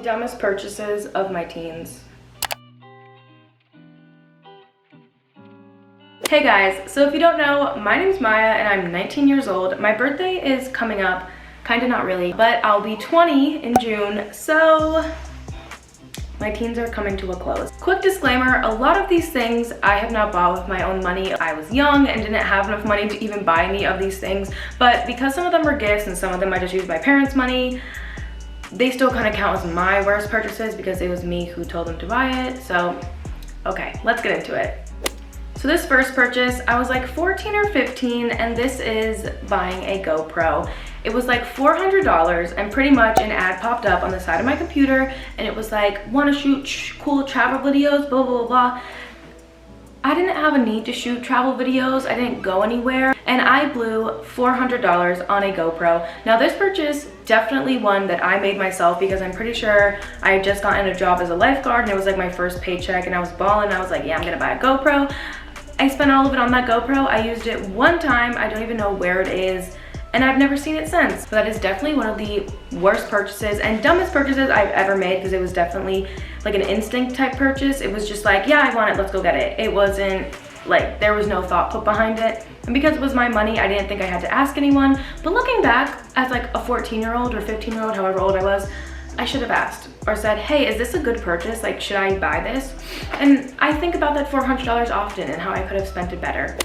dumbest purchases of my teens. Hey guys, so if you don't know, my name's Maya and I'm 19 years old. My birthday is coming up, kinda not really, but I'll be 20 in June, so my teens are coming to a close. Quick disclaimer, a lot of these things I have not bought with my own money. I was young and didn't have enough money to even buy any of these things, but because some of them were gifts and some of them I just used my parents' money, they still kind of count as my worst purchases because it was me who told them to buy it. So, okay, let's get into it. So this first purchase, I was like 14 or 15, and this is buying a GoPro. It was like $400, and pretty much an ad popped up on the side of my computer, and it was like, wanna shoot cool travel videos, blah, blah, blah. I didn't have a need to shoot travel videos. I didn't go anywhere, and I blew $400 on a GoPro. Now this purchase, definitely one that I made myself because I'm pretty sure I had just gotten a job as a lifeguard and it was like my first paycheck and I was balling. I was like, yeah, I'm gonna buy a GoPro. I spent all of it on that GoPro. I used it one time. I don't even know where it is, and I've never seen it since. So that is definitely one of the worst purchases and dumbest purchases I've ever made because it was definitely like an instinct type purchase. It was just like, yeah, I want it, let's go get it. It wasn't like, there was no thought put behind it. And because it was my money, I didn't think I had to ask anyone. But looking back as like a 14-year-old or 15-year-old, however old I was, I should have asked or said, hey, is this a good purchase? Like, should I buy this? And I think about that $400 often and how I could have spent it better.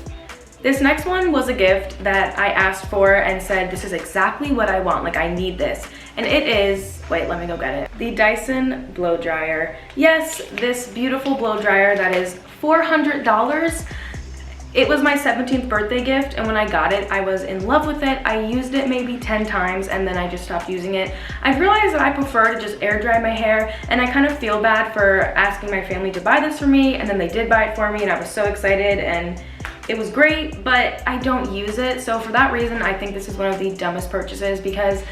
This next one was a gift that I asked for and said, this is exactly what I want. Like, I need this. And it is, wait, let me go get it. The Dyson blow dryer. Yes, this beautiful blow dryer that is $400. It was my 17th birthday gift, and when I got it, I was in love with it. I used it maybe 10 times, and then I just stopped using it. I've realized that I prefer to just air dry my hair, and I kind of feel bad for asking my family to buy this for me, and then they did buy it for me, and I was so excited, and it was great, but I don't use it. So for that reason, I think this is one of the dumbest purchases because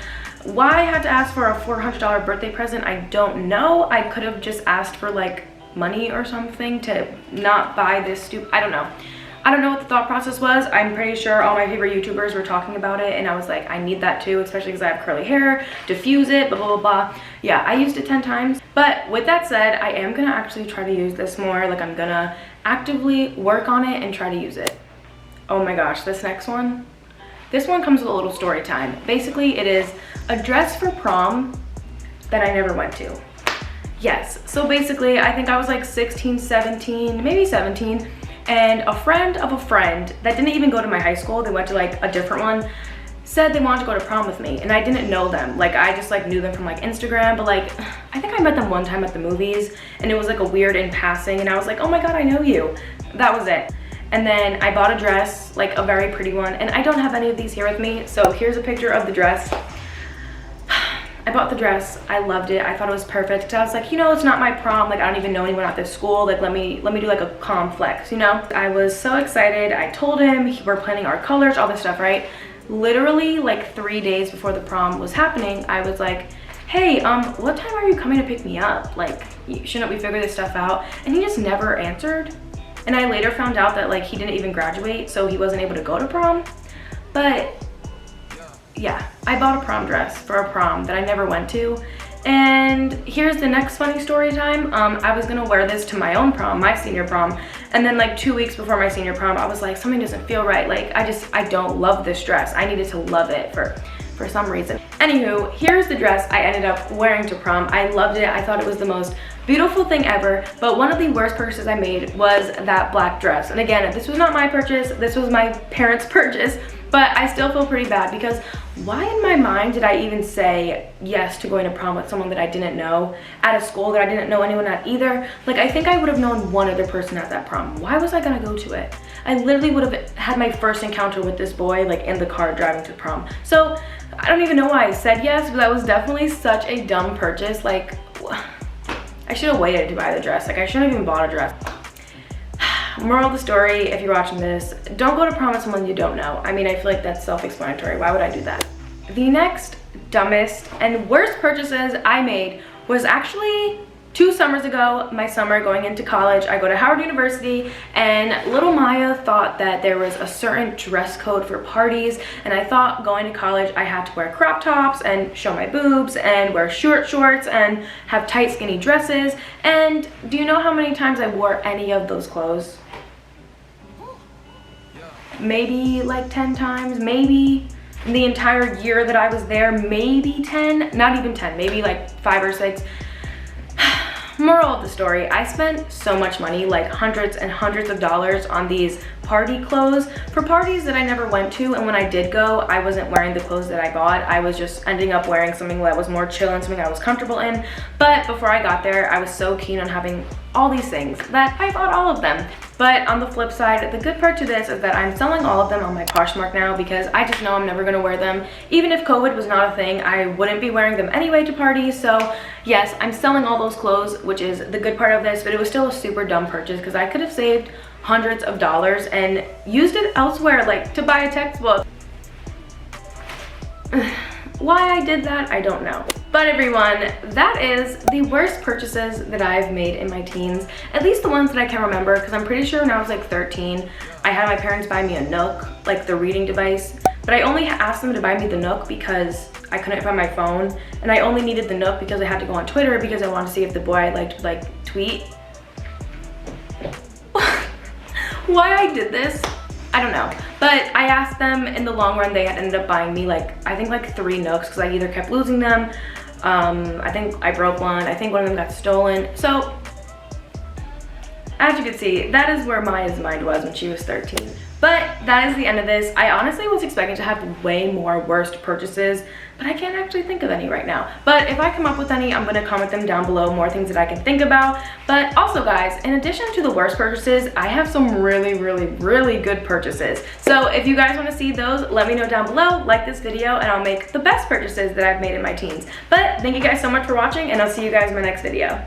why I had to ask for a $400 birthday present, I don't know. I could have just asked for like money or something to not buy this I don't know. I don't know what the thought process was. I'm pretty sure all my favorite YouTubers were talking about it, and I was like, I need that too, especially because I have curly hair, diffuse it, blah, blah, blah, blah. Yeah, I used it 10 times. But with that said, I am gonna actually try to use this more. Like, I'm gonna actively work on it and try to use it. Oh my gosh, this next one. This one comes with a little story time. Basically, it is a dress for prom that I never went to. Yes, so basically, I think I was like 16, 17, maybe 17, and a friend of a friend that didn't even go to my high school, they went to like a different one, said they wanted to go to prom with me, and I didn't know them. Like, I just like knew them from like Instagram, but like I think I met them one time at the movies, and it was like a weird in passing, and I was like, oh my god, I know you. That was it. And then I bought a dress, like a very pretty one, and I don't have any of these here with me, so here's a picture of the dress. I bought the dress, I loved it, I thought it was perfect. I was like, you know, it's not my prom, like I don't even know anyone at this school, like let me do like a calm flex, you know? I was so excited. I told him, we're planning our colors, all this stuff, right? Literally like 3 days before the prom was happening, I was like, hey, what time are you coming to pick me up? Like, shouldn't we figure this stuff out? And he just never answered. And I later found out that like he didn't even graduate, so he wasn't able to go to prom. But yeah, I bought a prom dress for a prom that I never went to. And here's the next funny story time. I was gonna wear this to my own prom, my senior prom. And then like 2 weeks before my senior prom, I was like, something doesn't feel right. Like, I don't love this dress. I needed to love it for some reason. Anywho, here's the dress I ended up wearing to prom. I loved it. I thought it was the most beautiful thing ever, but one of the worst purchases I made was that black dress. And again, this was not my purchase, this was my parents' purchase, but I still feel pretty bad because why in my mind did I even say yes to going to prom with someone that I didn't know at a school that I didn't know anyone at either? Like, I think I would have known one other person at that prom. Why was I gonna go to it? I literally would have had my first encounter with this boy like in the car driving to prom. So I don't even know why I said yes, but that was definitely such a dumb purchase. Like, I should have waited to buy the dress. Like, I shouldn't have even bought a dress. Moral of the story, if you're watching this, don't go to prom with someone you don't know. I mean, I feel like that's self-explanatory. Why would I do that? The next dumbest and worst purchases I made was actually 2 summers ago, my summer going into college, I go to Howard University, and little Maya thought that there was a certain dress code for parties, and I thought going to college I had to wear crop tops and show my boobs and wear short shorts and have tight skinny dresses. And do you know how many times I wore any of those clothes? Maybe like 10 times, maybe. In the entire year that I was there, maybe 10, not even 10, maybe like 5 or 6. Moral of the story, I spent so much money, like hundreds and hundreds of dollars on these party clothes for parties that I never went to, and when I did go, I wasn't wearing the clothes that I bought. I was just ending up wearing something that was more chill and something I was comfortable in. But before I got there, I was so keen on having all these things that I bought all of them. But on the flip side, the good part to this is that I'm selling all of them on my Poshmark now because I just know I'm never gonna wear them. Even if COVID was not a thing, I wouldn't be wearing them anyway to parties. So yes, I'm selling all those clothes, which is the good part of this, but it was still a super dumb purchase because I could have saved hundreds of dollars and used it elsewhere, like to buy a textbook. Why I did that, I don't know. But everyone, that is the worst purchases that I've made in my teens. At least the ones that I can remember, because I'm pretty sure when I was like 13, I had my parents buy me a Nook, like the reading device. But I only asked them to buy me the Nook because I couldn't find my phone. And I only needed the Nook because I had to go on Twitter because I wanted to see if the boy I liked would like tweet. Why I did this, I don't know. But I asked them, in the long run, they had ended up buying me like, I think like 3 Nooks because I either kept losing them. I think I broke one. I think one of them got stolen. So as you can see, that is where Maya's mind was when she was 13. But that is the end of this. I honestly was expecting to have way more worst purchases, but I can't actually think of any right now. But if I come up with any, I'm gonna comment them down below, more things that I can think about. But also guys, in addition to the worst purchases, I have some really, really, really good purchases. So if you guys wanna see those, let me know down below, like this video, and I'll make the best purchases that I've made in my teens. But thank you guys so much for watching, and I'll see you guys in my next video.